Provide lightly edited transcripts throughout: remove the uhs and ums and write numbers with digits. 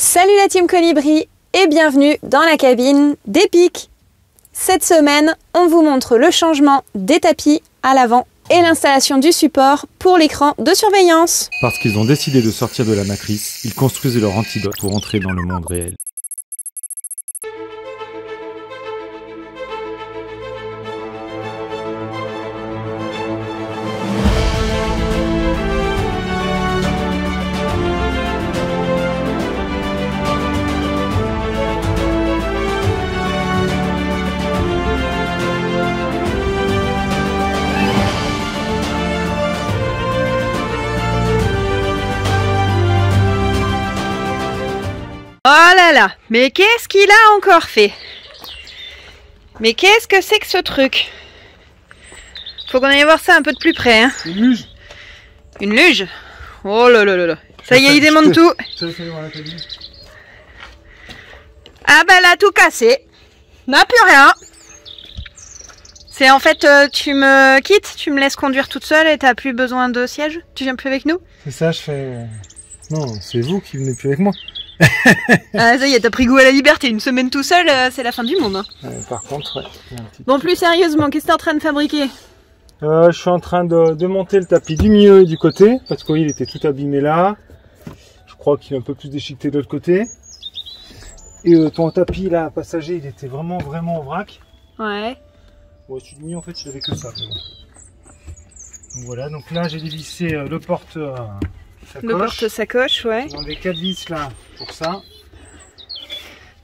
Salut la team Colibri et bienvenue dans la cabine d'Epic. Cette semaine, on vous montre le changement des tapis à l'avant et l'installation du support pour l'écran de surveillance. Parce qu'ils ont décidé de sortir de la matrice, ils construisent leur antidote pour entrer dans le monde réel. Oh là là, mais qu'est-ce qu'il a encore fait? Mais qu'est-ce que c'est que ce truc? Faut qu'on aille voir ça un peu de plus près, hein. Une luge. Une luge? Oh là là là là. Ça y est, il démonte tout. Ah bah là, tout cassé. N'a plus rien. C'est en fait, tu me quittes, tu me laisses conduire toute seule et t'as plus besoin de siège? Tu viens plus avec nous? C'est ça, je fais... Non, c'est vous qui venez plus avec moi. Ah ça y est, t'as pris goût à la liberté, une semaine tout seul, c'est la fin du monde. Hein. Par contre, ouais. Bon, plus sérieusement, qu'est-ce que t'es en train de fabriquer? Je suis en train de monter le tapis du milieu et du côté, parce qu'il était tout abîmé là. Je crois qu'il est un peu plus déchiqueté de l'autre côté. Et ton tapis là, passager, il était vraiment en vrac. Ouais. Bon, celui du milieu, en fait, il avait que ça. Donc voilà, donc là, j'ai dévissé le porte-sacoche. Le porte-sacoche, ouais. Ils ont des 4 vis là, pour ça.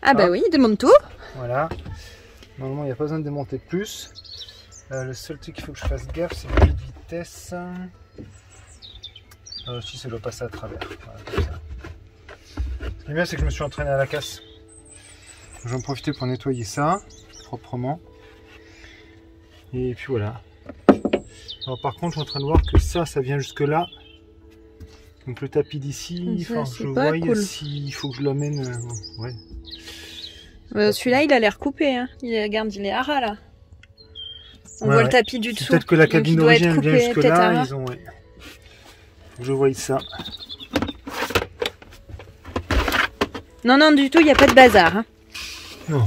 Ah bah oui, il démonte tout. Voilà. Normalement, il n'y a pas besoin de démonter plus. Le seul truc qu'il faut que je fasse gaffe, c'est le vitesse. Si ça doit passer à travers. Voilà, comme ça. Ce qui est bien, c'est que je me suis entraîné à la casse. Je vais en profiter pour nettoyer ça proprement. Et puis voilà. Alors par contre, je suis en train de voir que ça vient jusque là. Donc le tapis d'ici, il faut que je vois s'il faut que je l'amène. Ouais. Celui-là, il a l'air coupé. Hein. Il est à ras là. On voit le tapis du dessous. Peut-être que la cabine d'origine vient jusque là. Ils ont, ouais. Je vois ça. Non, non, du tout, il n'y a pas de bazar. Hein. Non.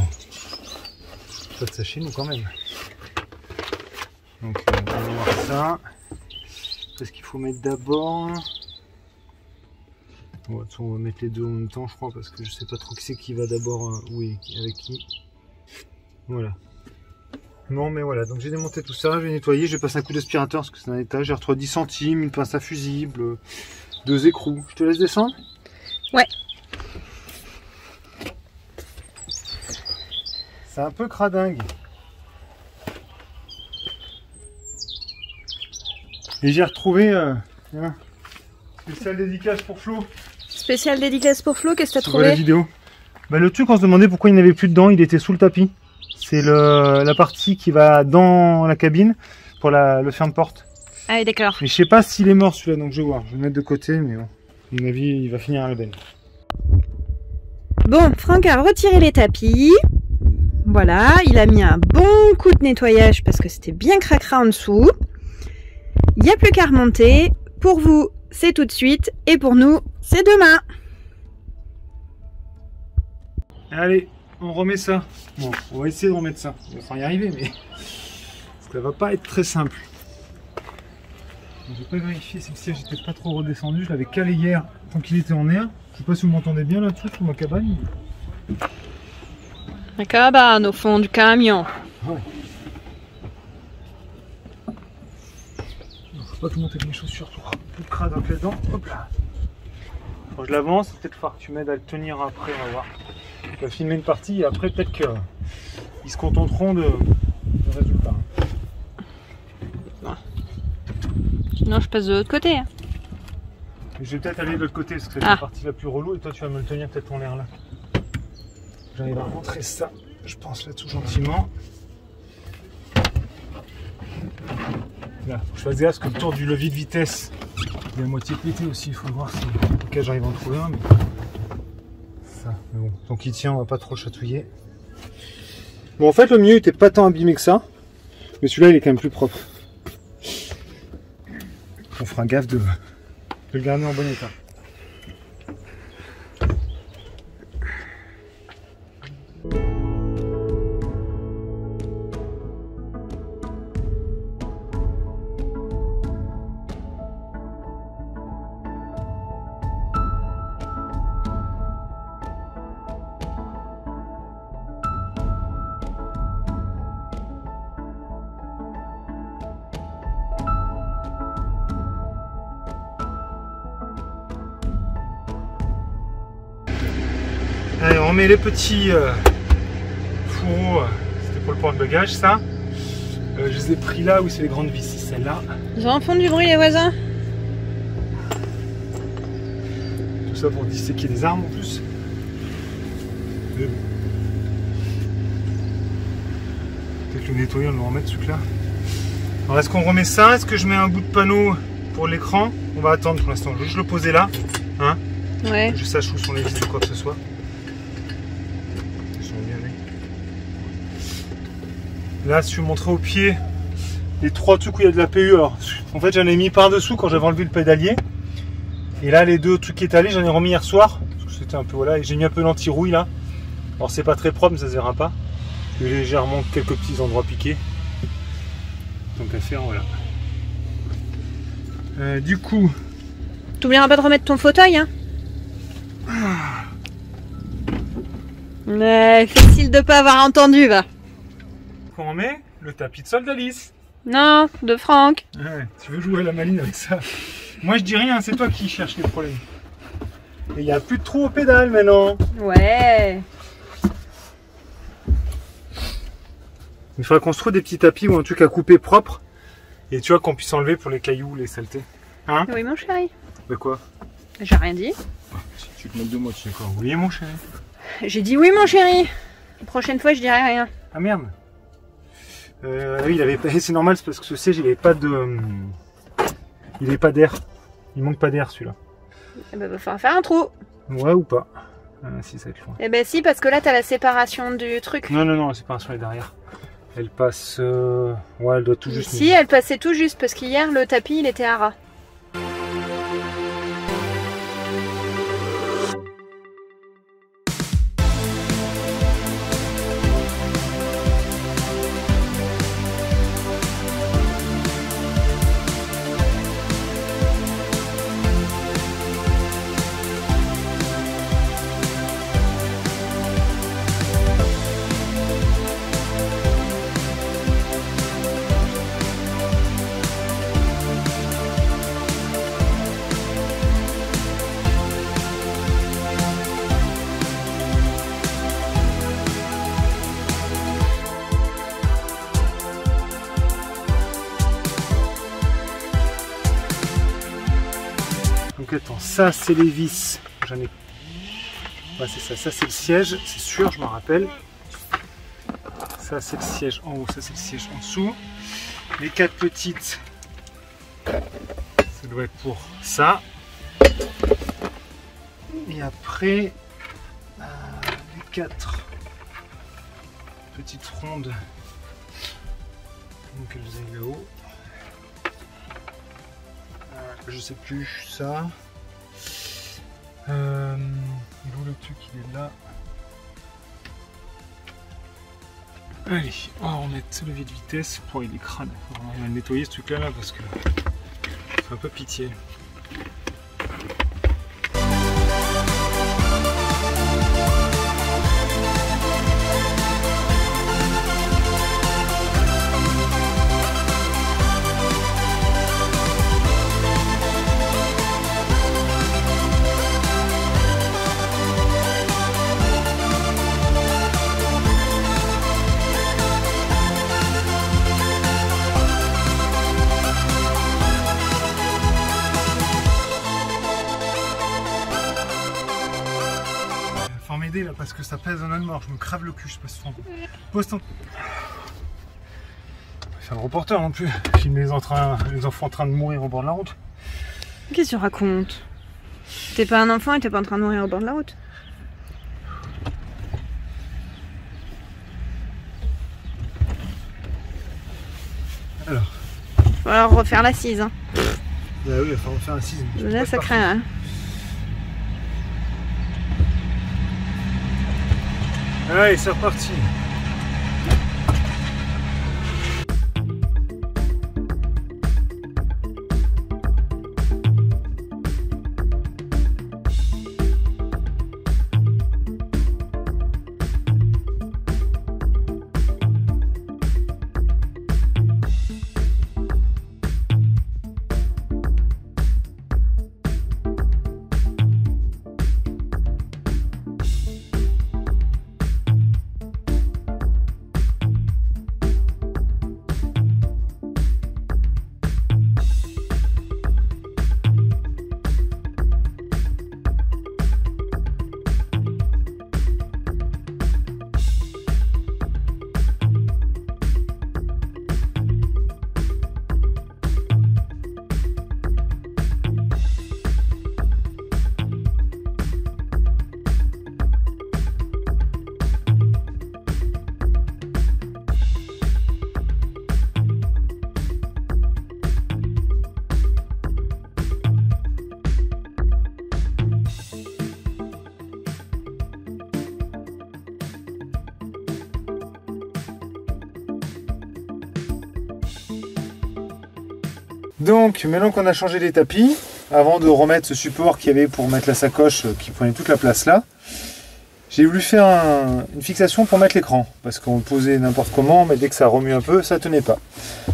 Pas de ça chez nous quand même. Donc on va voir ça. Qu'est-ce qu'il faut mettre d'abord? Bon, on va mettre les deux en même temps, je crois, parce que je sais pas trop qui c'est qui va d'abord, oui, avec qui. Voilà. Non, mais voilà, donc j'ai démonté tout ça, j'ai nettoyé, j'ai passé un coup d'aspirateur parce que c'est un étage, j'ai retrouvé 10 centimes, une pince à fusible, 2 écrous. Je te laisse descendre? Ouais. C'est un peu cradingue. Et j'ai retrouvé spécial dédicace pour Flo. Spécial dédicace pour Flo, qu'est-ce que t'as trouvé? La vidéo. Bah, le truc, on se demandait pourquoi il n'y avait plus dedans, il était sous le tapis. C'est la partie qui va dans la cabine pour le ferme-porte. Ah oui, d'accord. Mais je sais pas s'il est mort celui-là, donc je vais voir. Je vais le mettre de côté, mais bon, à mon avis, il va finir à la benne. Bon, Franck a retiré les tapis. Voilà, il a mis un bon coup de nettoyage parce que c'était bien cracra en dessous. Il n'y a plus qu'à remonter. Pour vous, c'est tout de suite. Et pour nous, c'est demain. Allez, on remet ça. Bon, on va essayer de remettre ça. On va y arriver, mais ça va pas être très simple. J'ai pas vérifié si le siège n'était pas trop redescendu. Je l'avais calé hier tant qu'il était en air. Je sais pas si vous m'entendez bien là, tout sur ma cabane. La cabane au fond du camion. Ouais. Faut pas que je monte avec mes chaussures tout crade avec les dents. Hop là. Quand je l'avance, peut-être falloir que tu m'aides à le tenir après, on va voir. Je vais filmer une partie et après peut-être qu'ils se contenteront de résultat. Non, je passe de l'autre côté. Hein. Je vais peut-être aller de l'autre côté parce que c'est la partie la plus relou et toi tu vas me le tenir peut-être en l'air là. J'arrive à rentrer ça, je pense là-dessous gentiment. Là, faut que je fasse gaffe parce que le tour du levier de vitesse il est à moitié pété aussi, il faut voir si ok, j'arrive à en trouver un. Mais... ça, mais bon, donc il tient, on va pas trop chatouiller. Bon en fait le milieu était pas tant abîmé que ça, mais celui-là il est quand même plus propre. On fera gaffe de le garder en bon état. Allez, on met les petits fourreaux. C'était pour le porte-bagages, ça. Je les ai pris là où c'est les grandes vis, c'est celle-là. Ils en font du bruit, les voisins. Tout ça pour disséquer les arbres en plus. Peut-être le nettoyer, on va en remettre ce truc-là. Alors, est-ce qu'on remet ça? Est-ce que je mets un bout de panneau pour l'écran? On va attendre pour l'instant. Je vais juste le poser là. Hein? Ouais. Que je sache où sont les vis ou quoi que ce soit. Là, si je vous montrais au pied les 3 trucs où il y a de la PU, alors en fait j'en ai mis par-dessous quand j'avais enlevé le pédalier. Et là, les 2 trucs qui étaient allés, j'en ai remis hier soir. Parce que c'était un peu, voilà, et j'ai mis un peu l'anti-rouille là. Alors c'est pas très propre, mais ça se verra pas. J'ai légèrement quelques petits endroits piqués. Donc à faire, voilà. Du coup... T'oublieras pas de remettre ton fauteuil, hein. Mais fais style de pas avoir entendu, va. On met le tapis de sol d'Alice. Non, de Franck. Ouais, tu veux jouer à la maline avec ça? Moi je dis rien, c'est toi qui cherches les problèmes. Et il n'y a plus de trou aux pédales maintenant. Ouais. Il faudrait qu'on se trouve des petits tapis ou un truc à couper propre. Et tu vois qu'on puisse enlever pour les cailloux, les saletés. Hein? Oui, mon chéri. De quoi? J'ai rien dit. Si tu te moques de moi, tu sais quoi? Oui, mon chéri. J'ai dit oui, mon chéri. La prochaine fois, je dirai rien. Ah merde. Oui, il avait pas. C'est normal, c'est parce que ce siège, il avait pas de. Il avait pas d'air. Il manque pas d'air celui-là. Eh ben, va falloir faire un trou. Ouais ou pas? Si, ça va être loin. Eh ben si, parce que là, t'as la séparation du truc. Non, la séparation est derrière. Elle passe. Ouais, elle doit tout juste. Si, elle passait tout juste, parce qu'hier, le tapis, il était à ras. Donc attends, ça c'est les vis. J'en ai. Ouais, c'est ça, ça c'est le siège, c'est sûr, je m'en rappelle. Ça c'est le siège en haut, ça c'est le siège en dessous. Les 4 petites, ça doit être pour ça. Et après, les 4 petites rondes, donc elles aillent là-haut. Je sais plus ça. Il est où le truc? Il est là. Allez, on va remettre le levier de vitesse pour il est crade. On va nettoyer ce truc là, parce que c'est un peu pitié. Là parce que ça pèse un âne mort, je me crave le cul, je sais pas si poste en... C'est un reporter non plus, filmer les enfants en train de mourir au bord de la route. Qu'est-ce que tu racontes? T'es pas un enfant et t'es pas en train de mourir au bord de la route. Alors. Faut alors refaire l'assise. Hein. Bah oui, il va falloir refaire l'assise. Là, ça craint. Hein. Allez, c'est reparti. Donc maintenant qu'on a changé les tapis, avant de remettre ce support qu'il y avait pour mettre la sacoche qui prenait toute la place là, j'ai voulu faire une fixation pour mettre l'écran, parce qu'on le posait n'importe comment, mais dès que ça remue un peu, ça tenait pas.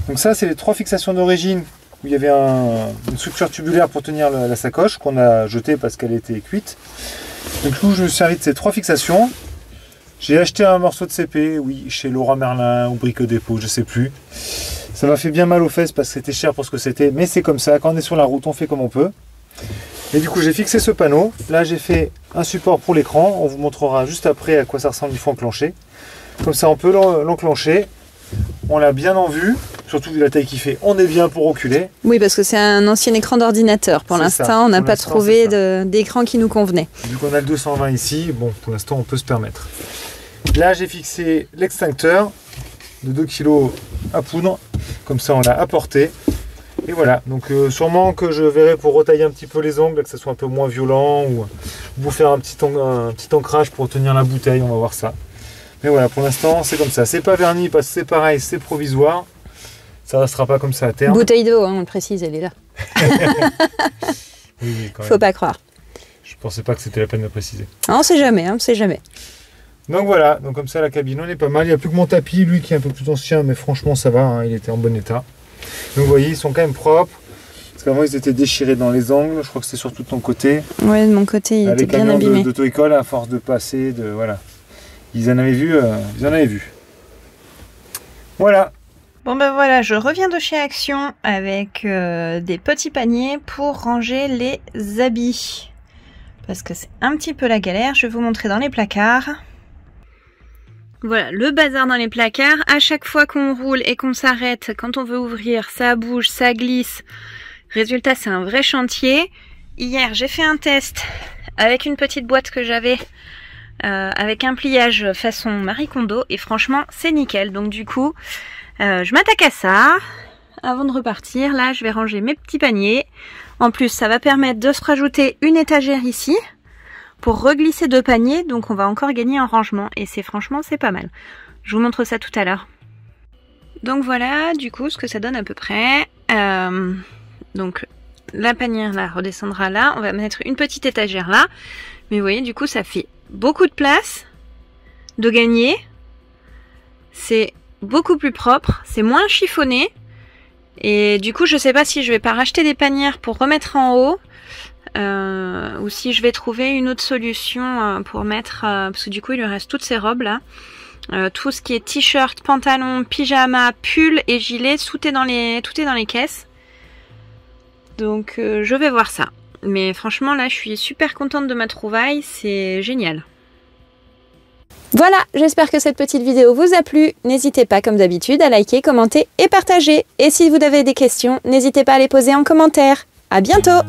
Donc ça, c'est les 3 fixations d'origine, où il y avait une structure tubulaire pour tenir la sacoche, qu'on a jetée parce qu'elle était cuite. Donc je me suis servi de ces 3 fixations. J'ai acheté un morceau de CP, oui, chez Laura Merlin ou Brico Dépôt, je sais plus. Ça m'a fait bien mal aux fesses parce que c'était cher pour ce que c'était, mais c'est comme ça, quand on est sur la route, on fait comme on peut. Et du coup, j'ai fixé ce panneau. Là, j'ai fait un support pour l'écran. On vous montrera juste après à quoi ça ressemble une fois enclenché. Comme ça, on peut l'enclencher. On l'a bien en vue. Surtout vu la taille qu'il fait, on est bien pour reculer. Oui, parce que c'est un ancien écran d'ordinateur. Pour l'instant, on n'a pas trouvé d'écran qui nous convenait. Vu qu'on a le 220 ici, bon, pour l'instant, on peut se permettre. Là, j'ai fixé l'extincteur de 2 kg à poudre. Comme ça, on l'a apporté. Et voilà, donc sûrement que je verrai pour retailler un petit peu les ongles, que ça soit un peu moins violent, ou vous faire un petit ancrage pour tenir la bouteille, on va voir ça. Mais voilà, pour l'instant, c'est comme ça. C'est pas verni parce que c'est pareil, c'est provisoire. Ça restera pas comme ça à terme. Bouteille d'eau, hein, on le précise, elle est là. Oui, quand même. Faut pas croire. Je pensais pas que c'était la peine de préciser. Ah, on sait jamais, on sait jamais. Donc voilà, donc comme ça la cabine, on est pas mal. Il n'y a plus que mon tapis, lui qui est un peu plus ancien, mais franchement ça va, hein, il était en bon état. Donc vous voyez, ils sont quand même propres. Parce qu'avant ils étaient déchirés dans les angles, je crois que c'était surtout de ton côté. Ouais, de mon côté, il était bien abîmé. Les d'auto-école, à force de passer, voilà. Ils en avaient vu, Voilà. Bon ben voilà, je reviens de chez Action avec des petits paniers pour ranger les habits. Parce que c'est un petit peu la galère, je vais vous montrer dans les placards. Voilà, le bazar dans les placards. À chaque fois qu'on roule et qu'on s'arrête, quand on veut ouvrir, ça bouge, ça glisse. Résultat, c'est un vrai chantier. Hier, j'ai fait un test avec une petite boîte que j'avais, avec un pliage façon Marie Kondo. Et franchement, c'est nickel. Donc du coup, je m'attaque à ça. Avant de repartir, là, je vais ranger mes petits paniers. En plus, ça va permettre de se rajouter une étagère ici pour reglisser 2 paniers, donc on va encore gagner en rangement et franchement c'est pas mal. Je vous montre ça tout à l'heure. Donc voilà du coup ce que ça donne à peu près. Donc la panière là redescendra là, on va mettre une petite étagère là, mais vous voyez du coup ça fait beaucoup de place de gagner. C'est beaucoup plus propre, c'est moins chiffonné et du coup je sais pas si je vais pas racheter des panières pour remettre en haut. Ou si je vais trouver une autre solution pour mettre, parce que du coup il lui reste toutes ces robes là, tout ce qui est t-shirt, pantalon, pyjama, pull et gilet, tout est dans les caisses. Donc je vais voir ça. Mais franchement là je suis super contente de ma trouvaille, c'est génial. Voilà, j'espère que cette petite vidéo vous a plu. N'hésitez pas comme d'habitude à liker, commenter et partager. Et si vous avez des questions, n'hésitez pas à les poser en commentaire. À bientôt!